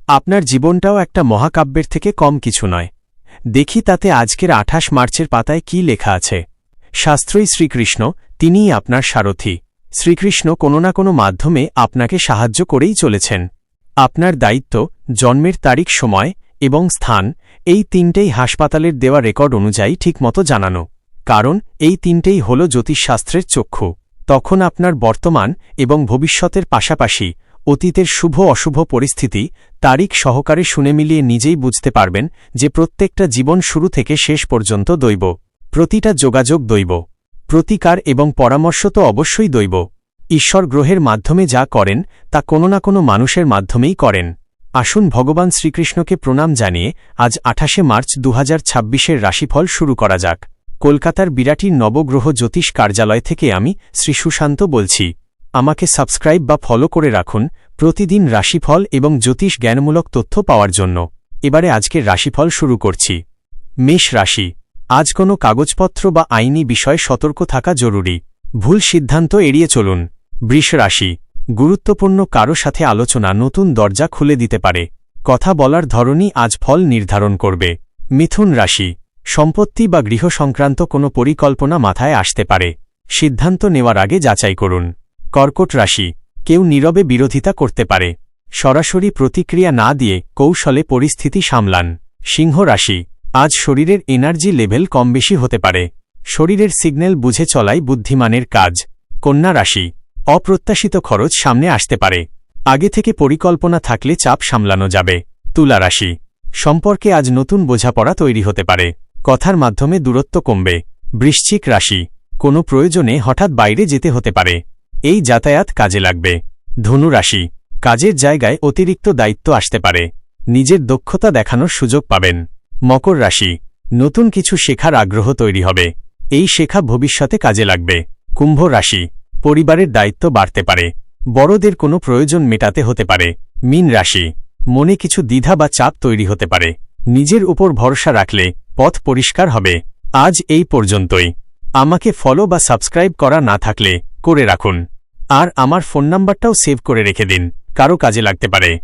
আপনার জীবনটাও একটা মহাকাব্যের থেকে কম কিছু নয়। দেখি তাতে আজকের ২৮ মার্চের পাতায় কি লেখা আছে। শাস্ত্রই শ্রীকৃষ্ণ, তিনিই আপনার সারথি। শ্রীকৃষ্ণ কোনো না কোনো মাধ্যমে আপনাকে সাহায্য করেই চলেছেন। আপনার দায়িত্ব জন্মের তারিখ, সময় এবং স্থান এই তিনটেই হাসপাতালের দেওয়া রেকর্ড অনুযায়ী ঠিকমতো জানানো। কারণ এই তিনটেই হল জ্যোতিষশাস্ত্রের চক্ষু। তখন আপনার বর্তমান এবং ভবিষ্যতের পাশাপাশি অতীতের শুভ অশুভ পরিস্থিতি তারিখ সহকারে শুনে মিলিয়ে নিজেই বুঝতে পারবেন যে প্রত্যেকটা জীবন শুরু থেকে শেষ পর্যন্ত দৈব। প্রতিটা যোগাযোগ দৈব, প্রতিকার এবং পরামর্শ তো অবশ্যই দৈব। ঈশ্বর গ্রহের মাধ্যমে যা করেন তা কোনো না কোনো মানুষের মাধ্যমেই করেন। আসুন ভগবান শ্রীকৃষ্ণকে প্রণাম জানিয়ে আজ ২৮ মার্চ ২০২৬-এর রাশিফল শুরু করা যাক। কলকাতার বিরাটির নবগ্রহ জ্যোতিষ কার্যালয় থেকে আমি শ্রী সুশান্ত বলছি। আমাকে সাবস্ক্রাইব বা ফলো করে রাখুন প্রতিদিন রাশিফল এবং জ্যোতিষ জ্ঞানমূলক তথ্য পাওয়ার জন্য। এবারে আজকের রাশিফল শুরু করছি। মেষ রাশি। আজ কোনো কাগজপত্র বা আইনি বিষয়ে সতর্ক থাকা জরুরি। ভুল সিদ্ধান্ত এড়িয়ে চলুন। বৃষ রাশি। গুরুত্বপূর্ণ কারো সাথে আলোচনা নতুন দরজা খুলে দিতে পারে। কথা বলার ধরনই আজ ফল নির্ধারণ করবে। মিথুন রাশি। সম্পত্তি বা গৃহ সংক্রান্ত কোনো পরিকল্পনা মাথায় আসতে পারে। সিদ্ধান্ত নেওয়ার আগে যাচাই করুন। কর্কট রাশি। কেউ নীরবে বিরোধিতা করতে পারে। সরাসরি প্রতিক্রিয়া না দিয়ে কৌশলে পরিস্থিতি সামলান। সিংহ রাশি। আজ শরীরের এনার্জি লেভেল কম বেশি হতে পারে। শরীরের সিগন্যাল বুঝে চলাই বুদ্ধিমানের কাজ। কন্যা রাশি। অপ্রত্যাশিত খরচ সামনে আসতে পারে। আগে থেকে পরিকল্পনা থাকলে চাপ সামলানো যাবে। তুলা রাশি। সম্পর্কে আজ নতুন বোঝাপড়া তৈরি হতে পারে। কথার মাধ্যমে দূরত্ব কমবে। বৃশ্চিক রাশি। কোনো প্রয়োজনে হঠাৎ বাইরে যেতে হতে পারে। এই যাতায়াত কাজে লাগবে। ধনু রাশি। কাজের জায়গায় অতিরিক্ত দায়িত্ব আসতে পারে। নিজের দক্ষতা দেখানোর সুযোগ পাবেন। মকর রাশি। নতুন কিছু শেখার আগ্রহ তৈরি হবে। এই শেখা ভবিষ্যতে কাজে লাগবে। কুম্ভ রাশি। পরিবারের দায়িত্ব বাড়তে পারে। বড়দের কোনো প্রয়োজন মেটাতে হতে পারে। মীন রাশি। মনে কিছু দ্বিধা বা চাপ তৈরি হতে পারে। নিজের উপর ভরসা রাখলে পথ পরিষ্কার হবে। আজ এই পর্যন্তই। আমাকে ফলো বা সাবস্ক্রাইব করা না থাকলে করে রাখুন। আর আমার ফোন নাম্বারটাও সেভ করে রেখে দিন, কারো কাজে লাগতে পারে।